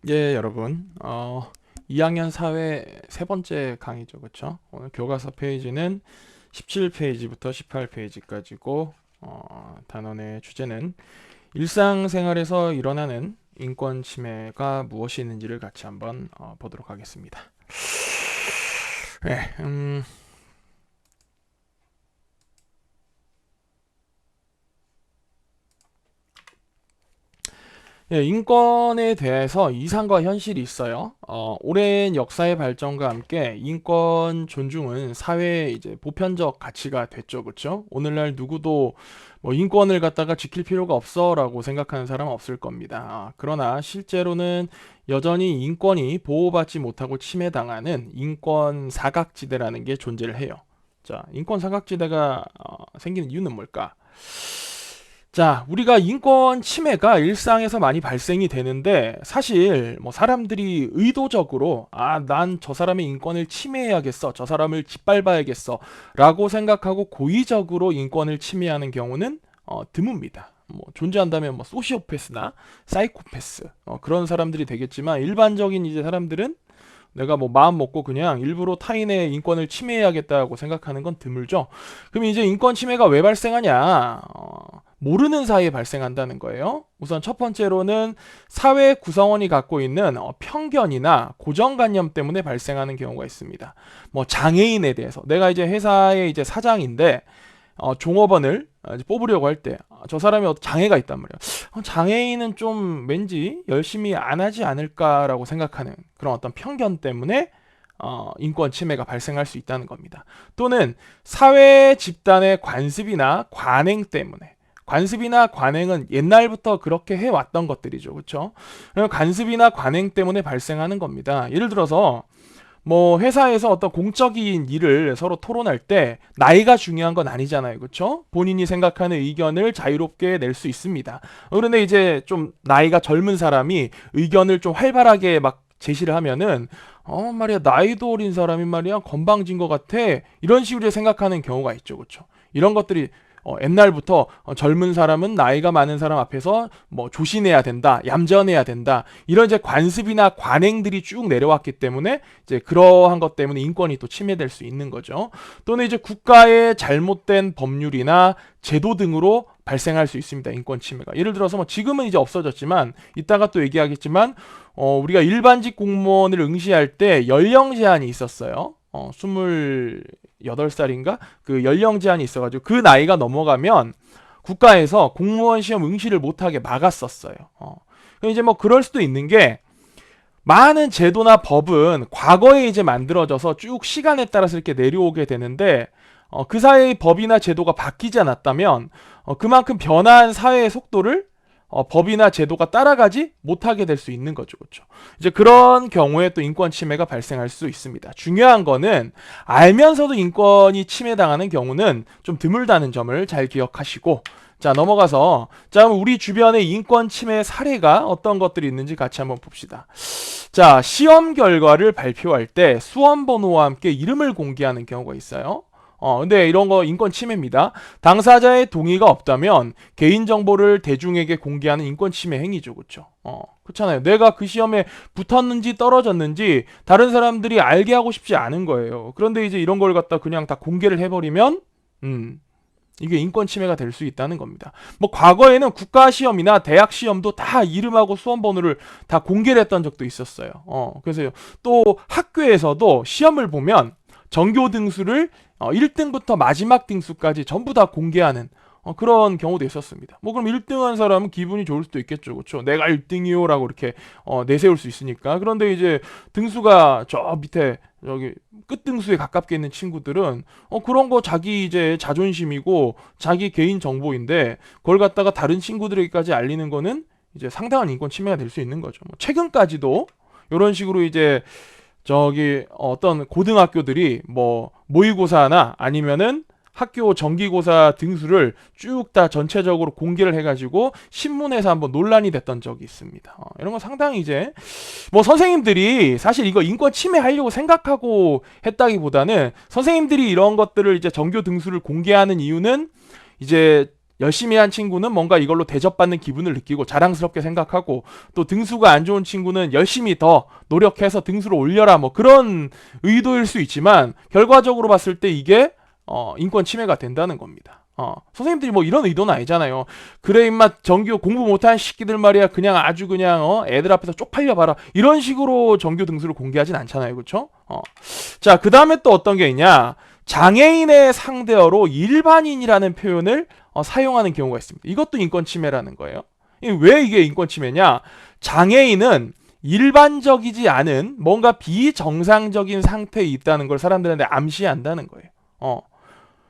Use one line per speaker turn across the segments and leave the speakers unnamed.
예, 여러분. 2학년 사회 세 번째 강의죠. 그쵸? 오늘 교과서 페이지는 17페이지부터 18페이지까지고, 단원의 주제는 일상생활에서 일어나는 인권 침해가 무엇이 있는지를 같이 한번 보도록 하겠습니다. 네, 예, 인권에 대해서 이상과 현실이 있어요. 오랜 역사의 발전과 함께 인권 존중은 사회의 이제 보편적 가치가 됐죠, 그렇죠? 오늘날 누구도 뭐 인권을 갖다가 지킬 필요가 없어라고 생각하는 사람은 없을 겁니다. 그러나 실제로는 여전히 인권이 보호받지 못하고 침해당하는 인권 사각지대라는 게 존재를 해요. 자, 인권 사각지대가 생기는 이유는 뭘까? 자, 우리가 인권 침해가 일상에서 많이 발생이 되는데 사실 뭐 사람들이 의도적으로 난 저 사람의 인권을 침해해야겠어. 저 사람을 짓밟아야겠어. 라고 생각하고 고의적으로 인권을 침해하는 경우는 드뭅니다. 뭐 존재한다면 뭐 소시오패스나 사이코패스 그런 사람들이 되겠지만 일반적인 이제 사람들은 내가 뭐 마음 먹고 그냥 일부러 타인의 인권을 침해해야겠다고 생각하는 건 드물죠. 그럼 이제 인권 침해가 왜 발생하냐? 모르는 사이에 발생한다는 거예요. 우선 첫 번째로는 사회 구성원이 갖고 있는 편견이나 고정관념 때문에 발생하는 경우가 있습니다. 뭐 장애인에 대해서 내가 이제 회사의 이제 사장인데 종업원을 이제 뽑으려고 할 때 저 사람이 장애가 있단 말이에요. 장애인은 좀 왠지 열심히 안 하지 않을까라고 생각하는 그런 어떤 편견 때문에 인권 침해가 발생할 수 있다는 겁니다. 또는 사회 집단의 관습이나 관행 때문에 관습이나 관행은 옛날부터 그렇게 해왔던 것들이죠. 그렇죠? 관습이나 관행 때문에 발생하는 겁니다. 예를 들어서 뭐 회사에서 어떤 공적인 일을 서로 토론할 때 나이가 중요한 건 아니잖아요. 그렇죠? 본인이 생각하는 의견을 자유롭게 낼 수 있습니다. 그런데 이제 좀 나이가 젊은 사람이 의견을 좀 활발하게 막 제시를 하면은 말이야 나이도 어린 사람이 말이야 건방진 것 같아 이런 식으로 생각하는 경우가 있죠. 그렇죠? 이런 것들이 옛날부터 젊은 사람은 나이가 많은 사람 앞에서 뭐 조신해야 된다, 얌전해야 된다 이런 이제 관습이나 관행들이 쭉 내려왔기 때문에 이제 그러한 것 때문에 인권이 또 침해될 수 있는 거죠. 또는 이제 국가의 잘못된 법률이나 제도 등으로 발생할 수 있습니다. 인권 침해가. 예를 들어서 뭐 지금은 이제 없어졌지만 이따가 또 얘기하겠지만 우리가 일반직 공무원을 응시할 때 연령 제한이 있었어요. 28살인가? 그 연령 제한이 있어가지고 그 나이가 넘어가면 국가에서 공무원 시험 응시를 못하게 막았었어요. 이제 뭐 그럴 수도 있는 게 많은 제도나 법은 과거에 이제 만들어져서 쭉 시간에 따라서 이렇게 내려오게 되는데 그 사이의 법이나 제도가 바뀌지 않았다면 그만큼 변화한 사회의 속도를 법이나 제도가 따라가지 못하게 될 수 있는 거죠. 그렇죠? 이제 그런 경우에 또 인권 침해가 발생할 수 있습니다. 중요한 거는 알면서도 인권이 침해당하는 경우는 좀 드물다는 점을 잘 기억하시고 자 넘어가서 자 우리 주변의 인권 침해 사례가 어떤 것들이 있는지 같이 한번 봅시다. 자 시험 결과를 발표할 때 수험 번호와 함께 이름을 공개하는 경우가 있어요. 근데 이런 거 인권 침해입니다. 당사자의 동의가 없다면 개인정보를 대중에게 공개하는 인권 침해 행위죠. 그쵸? 그렇잖아요. 내가 그 시험에 붙었는지 떨어졌는지 다른 사람들이 알게 하고 싶지 않은 거예요. 그런데 이제 이런 걸 갖다 그냥 다 공개를 해버리면, 이게 인권 침해가 될 수 있다는 겁니다. 뭐 과거에는 국가시험이나 대학시험도 다 이름하고 수험번호를 다 공개를 했던 적도 있었어요. 그래서 또 학교에서도 시험을 보면 전교 등수를 1등부터 마지막 등수까지 전부 다 공개하는 그런 경우도 있었습니다. 뭐 그럼 1등한 사람은 기분이 좋을 수도 있겠죠. 그렇죠? 내가 1등이요라고 이렇게 내세울 수 있으니까. 그런데 이제 등수가 저 밑에 여기 끝 등수에 가깝게 있는 친구들은 그런 거 자기 이제 자존심이고 자기 개인 정보인데 그걸 갖다가 다른 친구들에게까지 알리는 거는 이제 상당한 인권 침해가 될 수 있는 거죠. 뭐 최근까지도 이런 식으로 이제 저기 어떤 고등학교들이 뭐 모의고사나 아니면은 학교 정기고사 등수를 쭉 다 전체적으로 공개를 해가지고 신문에서 한번 논란이 됐던 적이 있습니다. 이런 거 상당히 이제 뭐 선생님들이 사실 이거 인권 침해하려고 생각하고 했다기보다는 선생님들이 이런 것들을 이제 전교 등수를 공개하는 이유는 이제 열심히 한 친구는 뭔가 이걸로 대접받는 기분을 느끼고 자랑스럽게 생각하고, 또 등수가 안 좋은 친구는 열심히 더 노력해서 등수를 올려라, 뭐 그런 의도일 수 있지만 결과적으로 봤을 때 이게 인권 침해가 된다는 겁니다. 선생님들이 뭐 이런 의도는 아니잖아요. 그래 임마 정규 공부 못하는 새끼들 말이야, 그냥 아주 그냥 애들 앞에서 쪽팔려 봐라, 이런 식으로 정규 등수를 공개하진 않잖아요. 그쵸? 자, 그 다음에 또 어떤 게 있냐, 장애인의 상대어로 일반인이라는 표현을 사용하는 경우가 있습니다. 이것도 인권 침해라는 거예요. 왜 이게 인권 침해냐, 장애인은 일반적이지 않은 뭔가 비정상적인 상태에 있다는 걸 사람들한테 암시한다는 거예요.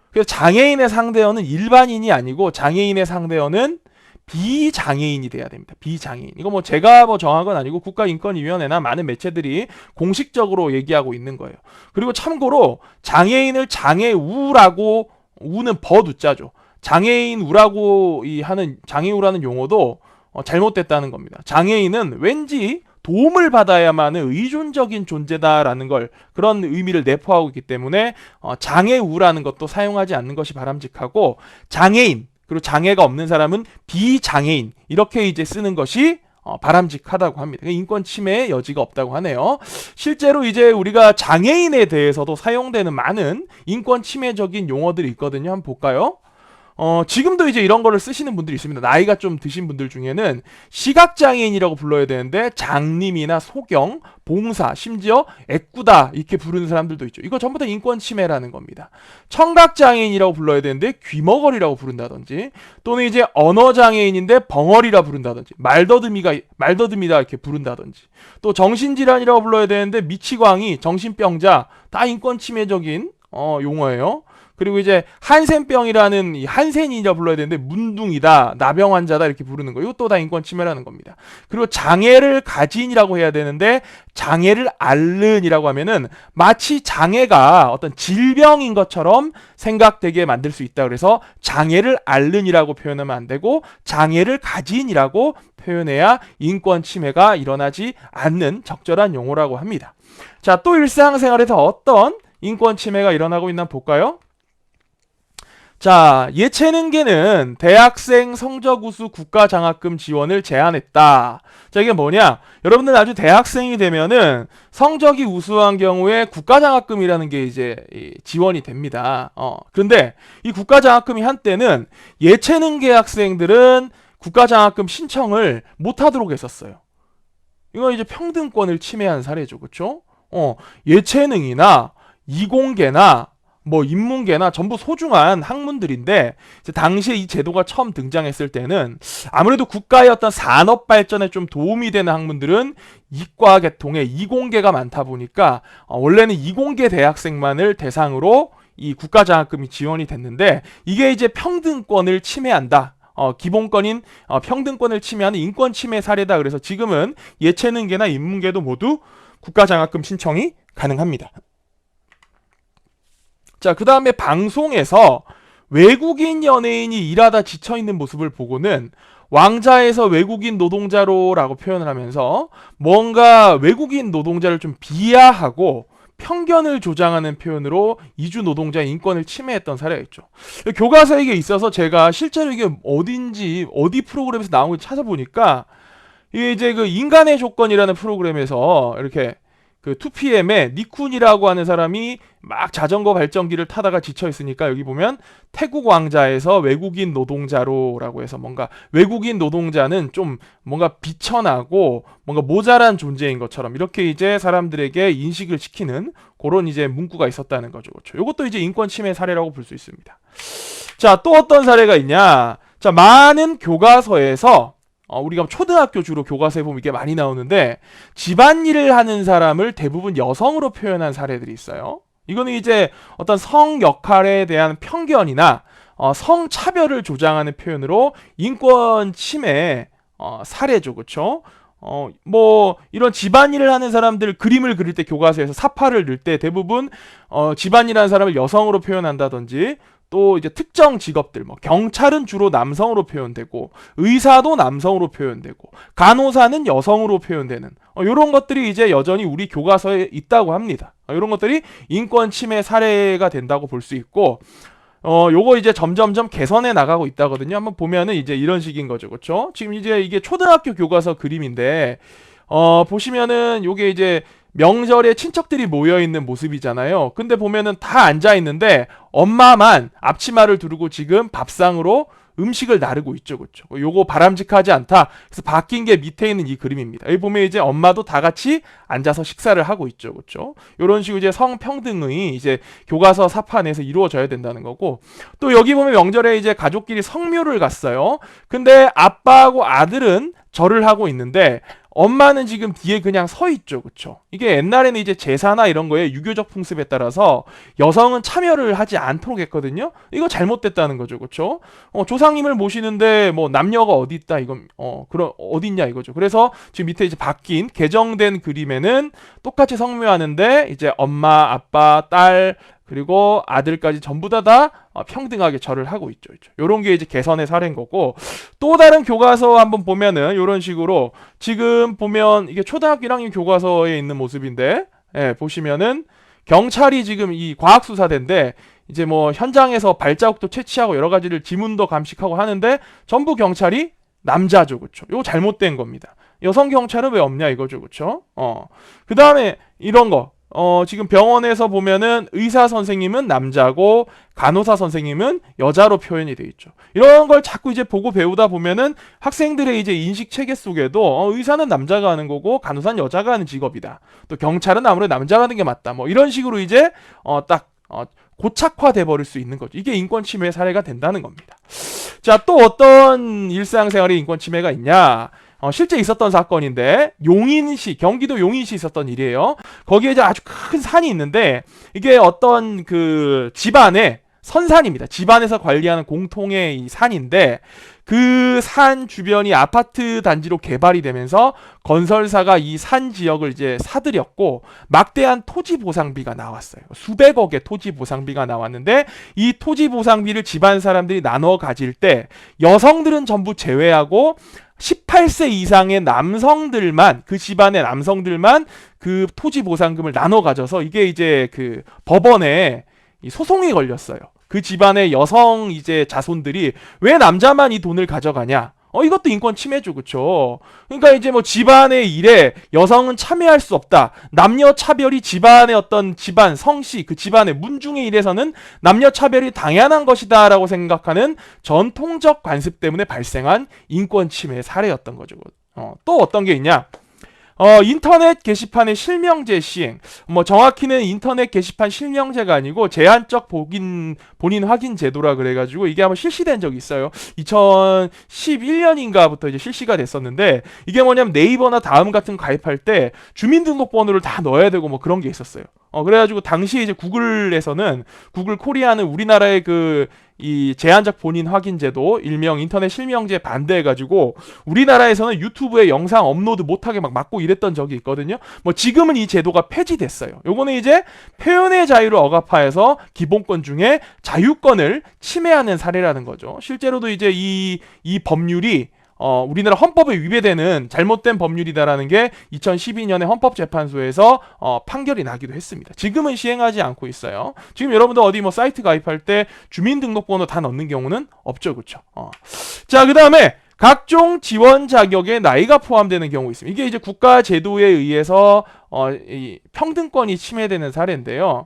그래서 장애인의 상대어는 일반인이 아니고 장애인의 상대어는 비장애인이 돼야 됩니다. 비장애인. 이거 뭐 제가 뭐 정한 건 아니고 국가인권위원회나 많은 매체들이 공식적으로 얘기하고 있는 거예요. 그리고 참고로 장애인을 장애우라고, 우는 버두자죠. 장애인우라고 하는 장애우라는 용어도 잘못됐다는 겁니다. 장애인은 왠지 도움을 받아야만은 의존적인 존재다라는 걸, 그런 의미를 내포하고 있기 때문에 장애우라는 것도 사용하지 않는 것이 바람직하고, 장애인, 그리고 장애가 없는 사람은 비장애인, 이렇게 이제 쓰는 것이 바람직하다고 합니다. 인권 침해의 여지가 없다고 하네요. 실제로 이제 우리가 장애인에 대해서도 사용되는 많은 인권 침해적인 용어들이 있거든요. 한번 볼까요? 지금도 이제 이런 거를 쓰시는 분들이 있습니다. 나이가 좀 드신 분들 중에는 시각장애인이라고 불러야 되는데 장님이나 소경, 봉사, 심지어 애꾸다 이렇게 부르는 사람들도 있죠. 이거 전부 다 인권 침해라는 겁니다. 청각장애인이라고 불러야 되는데 귀머거리라고 부른다든지, 또는 이제 언어장애인인데 벙어리라 부른다든지, 말더듬이다 이렇게 부른다든지, 또 정신질환이라고 불러야 되는데 미치광이, 정신병자, 다 인권 침해적인 용어예요. 그리고 이제 한센병이라는, 이 한센이라 불러야 되는데 문둥이다, 나병 환자다 이렇게 부르는 거, 이것도 다 인권 침해라는 겁니다. 그리고 장애를 가진이라고 해야 되는데 장애를 앓는이라고 하면은 마치 장애가 어떤 질병인 것처럼 생각되게 만들 수 있다. 그래서 장애를 앓는이라고 표현하면 안 되고 장애를 가진이라고 표현해야 인권 침해가 일어나지 않는 적절한 용어라고 합니다. 자, 또 일상생활에서 어떤 인권 침해가 일어나고 있나 볼까요? 자, 예체능계는 대학생 성적 우수 국가장학금 지원을 제안했다. 자, 이게 뭐냐? 여러분들 나중에 대학생이 되면은 성적이 우수한 경우에 국가장학금이라는 게 이제 지원이 됩니다. 그런데 이 국가장학금이 한때는 예체능계 학생들은 국가장학금 신청을 못하도록 했었어요. 이거 이제 평등권을 침해한 사례죠. 그쵸? 예체능이나 이공계나 뭐 인문계나 전부 소중한 학문들인데, 이제 당시에 이 제도가 처음 등장했을 때는 아무래도 국가의 어떤 산업 발전에 좀 도움이 되는 학문들은 이과 계통의 이공계가 많다 보니까 원래는 이공계 대학생만을 대상으로 이 국가장학금이 지원이 됐는데, 이게 이제 평등권을 침해한다, 기본권인 평등권을 침해하는 인권 침해 사례다. 그래서 지금은 예체능계나 인문계도 모두 국가장학금 신청이 가능합니다. 자, 그 다음에 방송에서 외국인 연예인이 일하다 지쳐있는 모습을 보고는 왕자에서 외국인 노동자로라고 표현을 하면서 뭔가 외국인 노동자를 좀 비하하고 편견을 조장하는 표현으로 이주 노동자의 인권을 침해했던 사례가 있죠. 교과서에 있어서 제가 실제로 이게 어딘지, 어디 프로그램에서 나온 걸 찾아보니까, 이게 이제 그 인간의 조건이라는 프로그램에서 이렇게 그 2PM에 니쿤이라고 하는 사람이 막 자전거 발전기를 타다가 지쳐있으니까 여기 보면 태국 왕자에서 외국인 노동자로라고 해서 뭔가 외국인 노동자는 좀 뭔가 비천하고 뭔가 모자란 존재인 것처럼 이렇게 이제 사람들에게 인식을 시키는 그런 이제 문구가 있었다는 거죠. 그렇죠? 이것도 이제 인권 침해 사례라고 볼 수 있습니다. 자, 또 어떤 사례가 있냐? 자, 많은 교과서에서 우리가 초등학교 주로 교과서에 보면 이게 많이 나오는데, 집안일을 하는 사람을 대부분 여성으로 표현한 사례들이 있어요. 이거는 이제 어떤 성 역할에 대한 편견이나 성차별을 조장하는 표현으로 인권 침해 사례죠. 그쵸? 뭐 이런 집안일을 하는 사람들 그림을 그릴 때 교과서에서 사파를 넣을 때 대부분 집안일하는 사람을 여성으로 표현한다든지, 또 이제 특정 직업들, 뭐 경찰은 주로 남성으로 표현되고, 의사도 남성으로 표현되고, 간호사는 여성으로 표현되는 이런 것들이 이제 여전히 우리 교과서에 있다고 합니다. 이런 것들이 인권 침해 사례가 된다고 볼 수 있고, 요거 이제 점점점 개선해 나가고 있다거든요. 한번 보면은 이제 이런 식인 거죠. 그렇죠? 지금 이제 이게 초등학교 교과서 그림인데 보시면은 요게 이제 명절에 친척들이 모여 있는 모습이잖아요. 근데 보면은 다 앉아 있는데 엄마만 앞치마를 두르고 지금 밥상으로 음식을 나르고 있죠. 그렇죠? 요거 바람직하지 않다. 그래서 바뀐 게 밑에 있는 이 그림입니다. 여기 보면 이제 엄마도 다 같이 앉아서 식사를 하고 있죠. 그렇죠? 요런 식으로 이제 성평등의 이제 교과서 사판에서 이루어져야 된다는 거고, 또 여기 보면 명절에 이제 가족끼리 성묘를 갔어요. 근데 아빠하고 아들은 절을 하고 있는데 엄마는 지금 뒤에 그냥 서 있죠. 그쵸? 이게 옛날에는 이제 제사나 이런 거에 유교적 풍습에 따라서 여성은 참여를 하지 않도록 했거든요. 이거 잘못됐다는 거죠. 그쵸? 조상님을 모시는데 뭐 남녀가 어디 있다 이건 그런 어디 있냐 이거죠. 그래서 지금 밑에 이제 바뀐 개정된 그림에는 똑같이 성묘하는데 이제 엄마, 아빠, 딸 그리고 아들까지 전부 다 평등하게 절을 하고 있죠. 요런 게 이제 개선의 사례인 거고, 또 다른 교과서 한번 보면은 요런 식으로 지금 보면 이게 초등학교 1학년 교과서에 있는 모습인데, 예, 보시면은 경찰이 지금 이 과학수사대인데 이제 뭐 현장에서 발자국도 채취하고 여러 가지를 지문도 감식하고 하는데 전부 경찰이 남자죠. 그쵸? 요거 잘못된 겁니다. 여성 경찰은 왜 없냐 이거죠. 그쵸? 그 다음에 이런 거. 지금 병원에서 보면은 의사 선생님은 남자고 간호사 선생님은 여자로 표현이 돼 있죠. 이런 걸 자꾸 이제 보고 배우다 보면은 학생들의 이제 인식 체계 속에도 의사는 남자가 하는 거고 간호사는 여자가 하는 직업이다. 또 경찰은 아무래도 남자가 하는 게 맞다. 뭐 이런 식으로 이제 딱 고착화돼 버릴 수 있는 거죠. 이게 인권 침해 사례가 된다는 겁니다. 자, 또 어떤 일상생활에 인권 침해가 있냐? 실제 있었던 사건인데 용인시 경기도 용인시 있었던 일이에요. 거기에 이제 아주 큰 산이 있는데 이게 어떤 그 집안의 선산입니다. 집안에서 관리하는 공통의 이 산인데 그 산 주변이 아파트 단지로 개발이 되면서 건설사가 이 산 지역을 이제 사들였고 막대한 토지 보상비가 나왔어요. 수백억의 토지 보상비가 나왔는데 이 토지 보상비를 집안 사람들이 나눠 가질 때 여성들은 전부 제외하고 18세 이상의 남성들만, 그 집안의 남성들만 그 토지 보상금을 나눠 가져서 이게 이제 그 법원에 소송이 걸렸어요. 그 집안의 여성 이제 자손들이 왜 남자만 이 돈을 가져가냐? 이것도 인권 침해죠. 그쵸? 그러니까 이제 뭐 집안의 일에 여성은 참여할 수 없다. 남녀 차별이 집안의 어떤 집안, 성씨, 그 집안의 문중의 일에서는 남녀 차별이 당연한 것이다라고 생각하는 전통적 관습 때문에 발생한 인권 침해 사례였던 거죠. 또 어떤 게 있냐? 인터넷 게시판의 실명제 시행. 뭐 정확히는 인터넷 게시판 실명제가 아니고 제한적 본인 확인 제도라 그래가지고 이게 한번 실시된 적이 있어요. 2011년인가부터 이제 실시가 됐었는데 이게 뭐냐면 네이버나 다음 같은 거 가입할 때 주민등록번호를 다 넣어야 되고 뭐 그런 게 있었어요. 그래가지고 당시에 이제 구글에서는 구글 코리아는 우리나라의 이 제한적 본인 확인제도 일명 인터넷 실명제 반대해가지고 우리나라에서는 유튜브에 영상 업로드 못하게 막 막고 이랬던 적이 있거든요. 뭐 지금은 이 제도가 폐지됐어요. 요거는 이제 표현의 자유를 억압하여서 기본권 중에 자유권을 침해하는 사례라는 거죠. 실제로도 이제 이 법률이 우리나라 헌법에 위배되는 잘못된 법률이다라는 게 2012년에 헌법재판소에서 판결이 나기도 했습니다. 지금은 시행하지 않고 있어요. 지금 여러분들 어디 뭐 사이트 가입할 때 주민등록번호 다 넣는 경우는 없죠, 그렇죠? 자, 그 다음에 각종 지원 자격에 나이가 포함되는 경우 있습니다. 이게 이제 국가 제도에 의해서 이 평등권이 침해되는 사례인데요.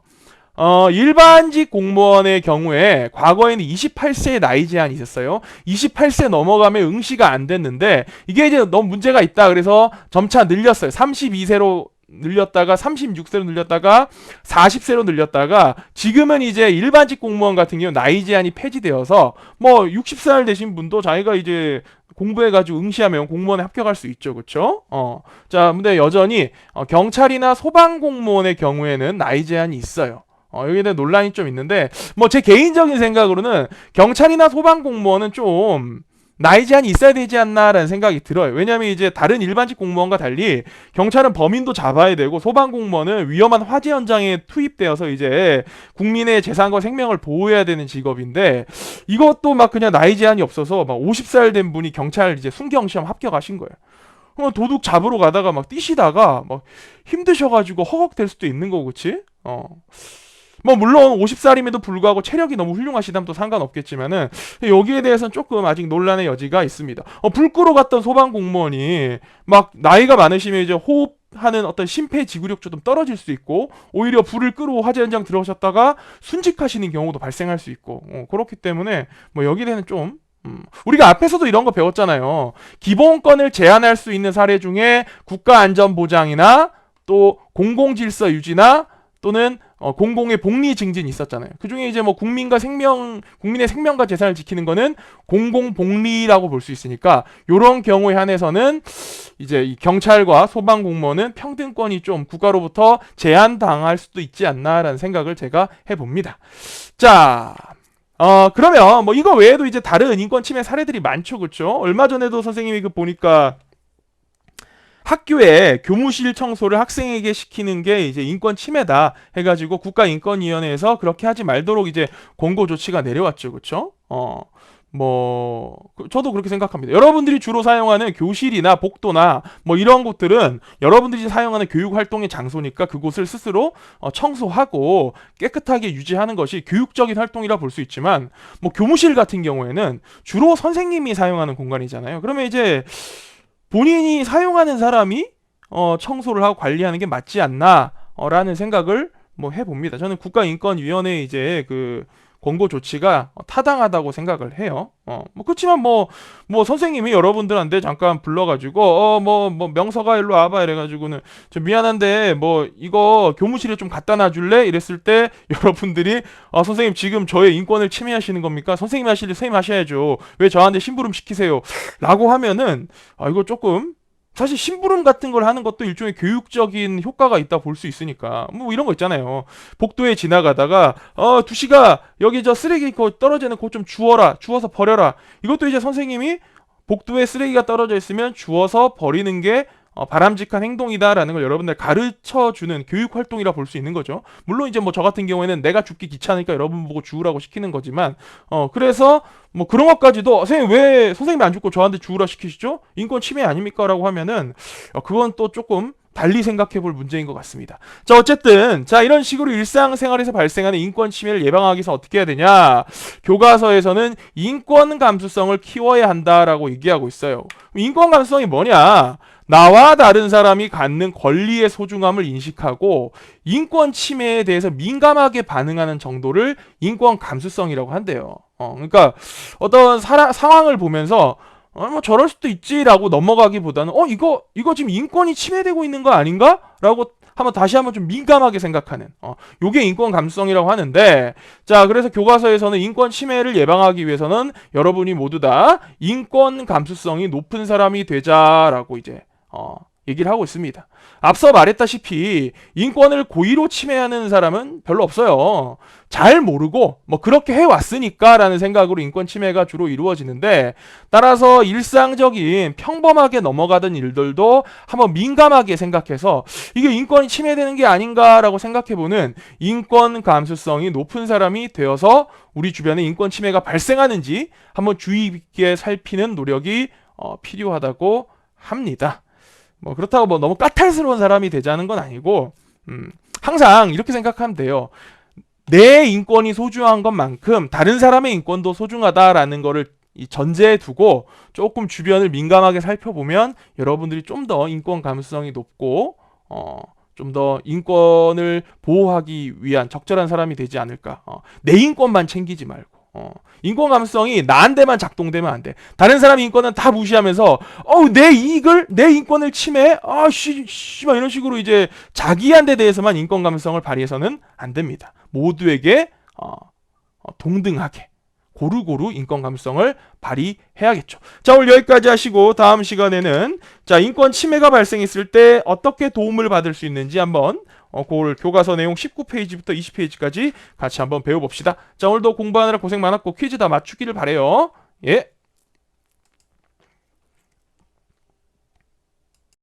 일반직 공무원의 경우에 과거에는 28세의 나이 제한이 있었어요. 28세 넘어가면 응시가 안 됐는데 이게 이제 너무 문제가 있다. 그래서 점차 늘렸어요. 32세로 늘렸다가 36세로 늘렸다가 40세로 늘렸다가 지금은 이제 일반직 공무원 같은 경우 나이 제한이 폐지되어서 뭐 60살 되신 분도 자기가 이제 공부해가지고 응시하면 공무원에 합격할 수 있죠. 그쵸? 자, 근데 여전히 경찰이나 소방공무원의 경우에는 나이 제한이 있어요. 여기에 대한 논란이 좀 있는데 뭐 제 개인적인 생각으로는 경찰이나 소방공무원은 좀 나이 제한이 있어야 되지 않나라는 생각이 들어요. 왜냐하면 이제 다른 일반직 공무원과 달리 경찰은 범인도 잡아야 되고 소방공무원은 위험한 화재 현장에 투입되어서 이제 국민의 재산과 생명을 보호해야 되는 직업인데 이것도 막 그냥 나이 제한이 없어서 막 50살 된 분이 경찰 이제 순경 시험 합격하신 거예요. 도둑 잡으러 가다가 막 뛰시다가 막 힘드셔가지고 허걱될 수도 있는 거고, 그치? 뭐 물론 50살임에도 불구하고 체력이 너무 훌륭하시다면 또 상관없겠지만은 여기에 대해서는 조금 아직 논란의 여지가 있습니다. 불 끄러 갔던 소방 공무원이 막 나이가 많으시면 이제 호흡하는 어떤 심폐지구력도 좀 떨어질 수 있고 오히려 불을 끄러 화재 현장 들어오셨다가 순직하시는 경우도 발생할 수 있고 그렇기 때문에 뭐 여기에 대해서는 좀 우리가 앞에서도 이런 거 배웠잖아요. 기본권을 제한할 수 있는 사례 중에 국가안전보장이나 또 공공질서 유지나 또는 공공의 복리 증진이 있었잖아요. 그 중에 이제 뭐 국민의 생명과 재산을 지키는 거는 공공복리라고 볼 수 있으니까 이런 경우에 한해서는 이제 이 경찰과 소방 공무원은 평등권이 좀 국가로부터 제한당할 수도 있지 않나라는 생각을 제가 해봅니다. 자. 그러면 뭐 이거 외에도 이제 다른 인권 침해 사례들이 많죠, 그렇죠? 얼마 전에도 선생님이 보니까 학교에 교무실 청소를 학생에게 시키는 게 이제 인권 침해다 해가지고 국가인권위원회에서 그렇게 하지 말도록 이제 권고 조치가 내려왔죠, 그렇죠? 뭐 저도 그렇게 생각합니다. 여러분들이 주로 사용하는 교실이나 복도나 뭐 이런 곳들은 여러분들이 사용하는 교육 활동의 장소니까 그곳을 스스로 청소하고 깨끗하게 유지하는 것이 교육적인 활동이라 볼 수 있지만 뭐 교무실 같은 경우에는 주로 선생님이 사용하는 공간이잖아요. 그러면 이제 본인이 사용하는 사람이 청소를 하고 관리하는 게 맞지 않나라는 생각을 뭐 해봅니다. 저는 국가인권위원회 이제 그 권고 조치가 타당하다고 생각을 해요. 뭐 그렇지만 뭐 선생님이 여러분들한테 잠깐 불러가지고 뭐 명서가 일로 와봐 이래가지고는 좀 미안한데 뭐 이거 교무실에 좀 갖다 놔줄래? 이랬을 때 여러분들이 선생님 지금 저의 인권을 침해하시는 겁니까? 선생님이 하실 일 선생님 하셔야죠. 왜 저한테 심부름 시키세요? 라고 하면은 이거 조금 사실 심부름 같은 걸 하는 것도 일종의 교육적인 효과가 있다 볼 수 있으니까 뭐 이런 거 있잖아요. 복도에 지나가다가 두시가 여기 저 쓰레기 떨어지는 거 좀 주워라, 주워서 버려라. 이것도 이제 선생님이 복도에 쓰레기가 떨어져 있으면 주워서 버리는 게 바람직한 행동이다라는 걸 여러분들 가르쳐주는 교육 활동이라 볼 수 있는 거죠. 물론 이제 뭐 저 같은 경우에는 내가 줍기 귀찮으니까 여러분 보고 주우라고 시키는 거지만 그래서 뭐 그런 것까지도 선생님 왜 선생님이 안 줍고 저한테 주우라 시키시죠? 인권 침해 아닙니까? 라고 하면은 그건 또 조금 달리 생각해 볼 문제인 것 같습니다. 자, 어쨌든 이런 식으로 일상생활에서 발생하는 인권 침해를 예방하기 위해서 어떻게 해야 되냐? 교과서에서는 인권 감수성을 키워야 한다라고 얘기하고 있어요. 인권 감수성이 뭐냐? 나와 다른 사람이 갖는 권리의 소중함을 인식하고 인권 침해에 대해서 민감하게 반응하는 정도를 인권 감수성이라고 한대요. 그러니까 어떤 상황을 보면서 뭐 저럴 수도 있지라고 넘어가기보다는 이거 지금 인권이 침해되고 있는 거 아닌가? 라고 다시 한번 좀 민감하게 생각하는 요게 인권 감수성이라고 하는데, 자, 그래서 교과서에서는 인권 침해를 예방하기 위해서는 여러분이 모두 다 인권 감수성이 높은 사람이 되자라고 이제 얘기를 하고 있습니다. 앞서 말했다시피 인권을 고의로 침해하는 사람은 별로 없어요. 잘 모르고 뭐 그렇게 해왔으니까 라는 생각으로 인권 침해가 주로 이루어지는데, 따라서 일상적인 평범하게 넘어가던 일들도 한번 민감하게 생각해서 이게 인권이 침해되는 게 아닌가라고 생각해보는 인권 감수성이 높은 사람이 되어서 우리 주변에 인권 침해가 발생하는지 한번 주의 깊게 살피는 노력이 필요하다고 합니다. 뭐 그렇다고 뭐 너무 까탈스러운 사람이 되자는 건 아니고 항상 이렇게 생각하면 돼요. 내 인권이 소중한 것만큼 다른 사람의 인권도 소중하다라는 거를 이 전제에 두고 조금 주변을 민감하게 살펴보면 여러분들이 좀 더 인권 감수성이 높고 좀 더 인권을 보호하기 위한 적절한 사람이 되지 않을까. 내 인권만 챙기지 말고. 인권 감수성이 나한테만 작동되면 안 돼. 다른 사람의 인권은 다 무시하면서 내 인권을 침해? 막 이런 식으로 이제 자기한테 대해서만 인권 감수성을 발휘해서는 안 됩니다. 모두에게 동등하게 고루고루 인권 감수성을 발휘해야겠죠. 자, 오늘 여기까지 하시고 다음 시간에는 인권 침해가 발생했을 때 어떻게 도움을 받을 수 있는지 한번 그걸 교과서 내용 19페이지부터 20페이지까지 같이 한번 배워봅시다. 자, 오늘도 공부하느라 고생 많았고 퀴즈 다 맞추기를 바래요. 예.